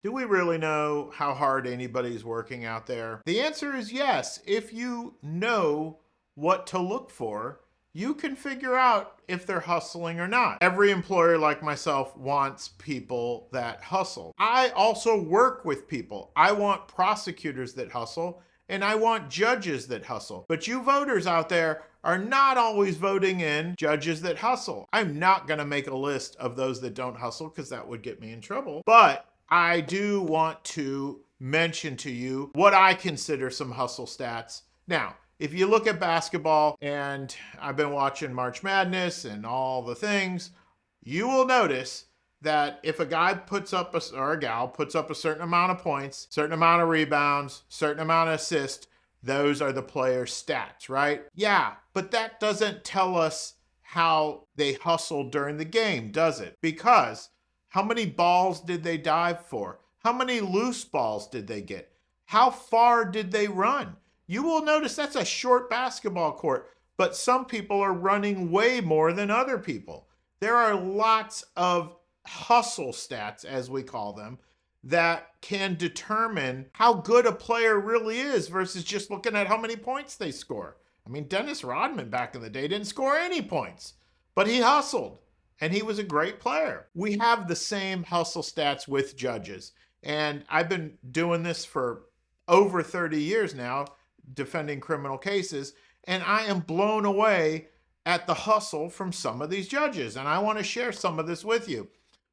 Do we really know how hard anybody's working out there? The answer is yes. If you know what to look for, you can figure out if they're hustling or not. Every employer like myself wants people that hustle. I also work with people. I want prosecutors that hustle, and I want judges that hustle. But you voters out there are not always voting in judges that hustle. I'm not going to make a list of those that don't hustle because that would get me in trouble. But I do want to mention to you what I consider some hustle stats. Now, if you look at basketball, and I've been watching March Madness and all the things, you will notice that if a guy puts up or a gal puts up a certain amount of points, certain amount of rebounds, certain amount of assists, those are the player's stats, right? Yeah, but that doesn't tell us how they hustled during the game, does it? Because how many balls did they dive for? How many loose balls did they get? How far did they run? You will notice that's a short basketball court, but some people are running way more than other people. There are lots of hustle stats, as we call them, that can determine how good a player really is versus just looking at how many points they score. I mean, Dennis Rodman back in the day didn't score any points, but he hustled and he was a great player. We have the same hustle stats with judges. And I've been doing this for over 30 years now, defending criminal cases, and I am blown away at the hustle from some of these judges. And I want to share some of this with you.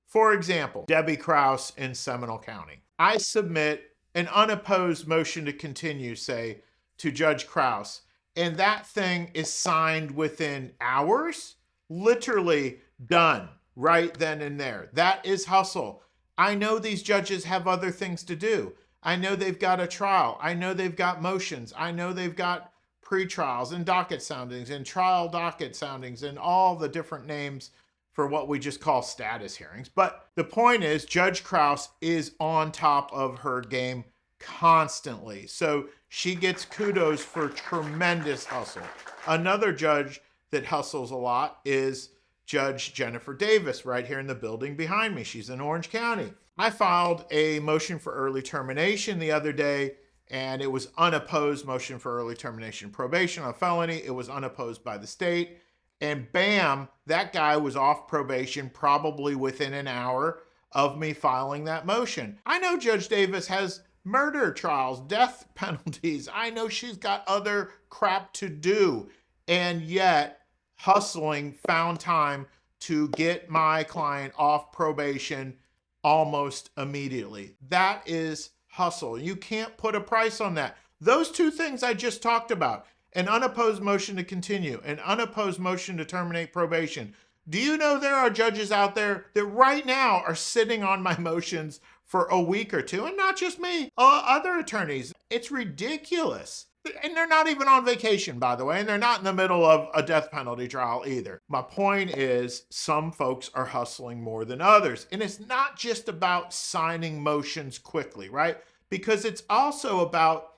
For example, Debbie Krause in Seminole County. I submit an unopposed motion to continue, say, to Judge Krause, and that thing is signed within hours, literally done right then and there. That is hustle. I know these judges have other things to do. I know they've got a trial. I know they've got motions. I know they've got pre-trials and docket soundings and trial docket soundings and all the different names for what we just call status hearings. But the point is, Judge Krause is on top of her game constantly. So she gets kudos for tremendous hustle. Another judge that hustles a lot is Judge Jennifer Davis, right here in the building behind me. She's in Orange County. I filed a motion for early termination the other day, and it was unopposed motion for early termination probation on a felony. It was unopposed by the state. And bam, that guy was off probation probably within an hour of me filing that motion. I know Judge Davis has murder trials, death penalties. I know she's got other crap to do. And yet, hustling found time to get my client off probation almost immediately. That is hustle. You can't put a price on that. Those two things I just talked about, an unopposed motion to continue, an unopposed motion to terminate probation. Do you know there are judges out there that right now are sitting on my motions for a week or two, and not just me, other attorneys? It's ridiculous. And they're not even on vacation, by the way, and they're not in the middle of a death penalty trial either. My point is, some folks are hustling more than others. And it's not just about signing motions quickly, right? Because it's also about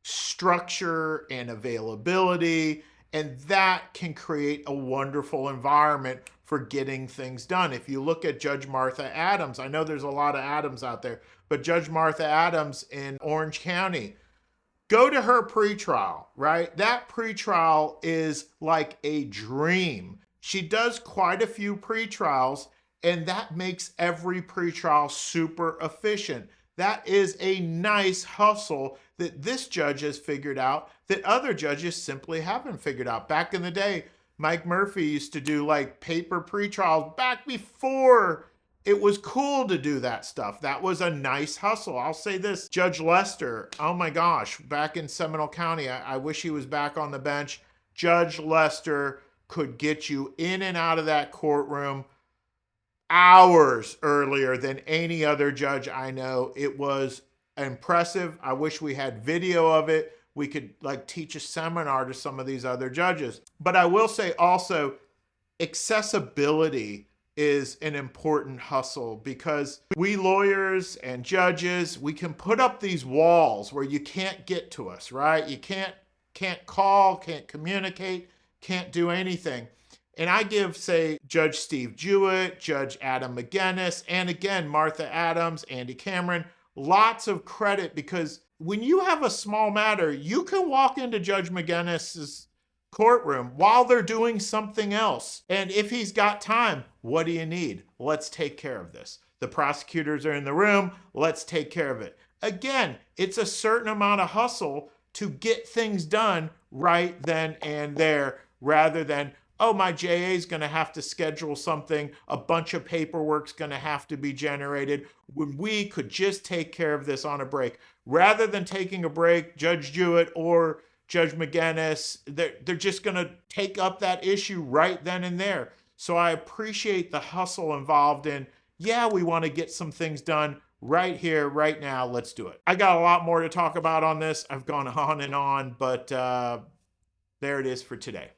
structure and availability, and that can create a wonderful environment for getting things done. If you look at Judge Martha Adams, I know there's a lot of Adams out there, but Judge Martha Adams in Orange County, go to her pretrial, right? That pretrial is like a dream. She does quite a few pretrials, and that makes every pretrial super efficient. That is a nice hustle that this judge has figured out that other judges simply haven't figured out. Back in the day, Mike Murphy used to do like paper pretrials back before it was cool to do that stuff. That was a nice hustle. I'll say this, Judge Lester, oh my gosh, back in Seminole County, I wish he was back on the bench. Judge Lester could get you in and out of that courtroom hours earlier than any other judge I know. It was impressive. I wish we had video of it. We could like teach a seminar to some of these other judges. But I will say also, accessibility is an important hustle, because we lawyers and judges, we can put up these walls where you can't get to us, right? You can't call, can't communicate, can't do anything. And I give, say, Judge Steve Jewett, Judge Adam McGinnis, and again, Martha Adams, Andy Cameron, lots of credit, because when you have a small matter, you can walk into Judge McGinnis's courtroom while they're doing something else. And if he's got time, what do you need? Let's take care of this. The prosecutors are in the room. Let's take care of it. Again, it's a certain amount of hustle to get things done right then and there, rather than, oh, my JA is going to have to schedule something, a bunch of paperwork's going to have to be generated, when we could just take care of this on a break. Rather than taking a break, Judge Jewett or Judge McGinnis, they're just going to take up that issue right then and there. So I appreciate the hustle involved in, yeah, we want to get some things done right here, right now. Let's do it. I got a lot more to talk about on this. I've gone on and on, but there it is for today.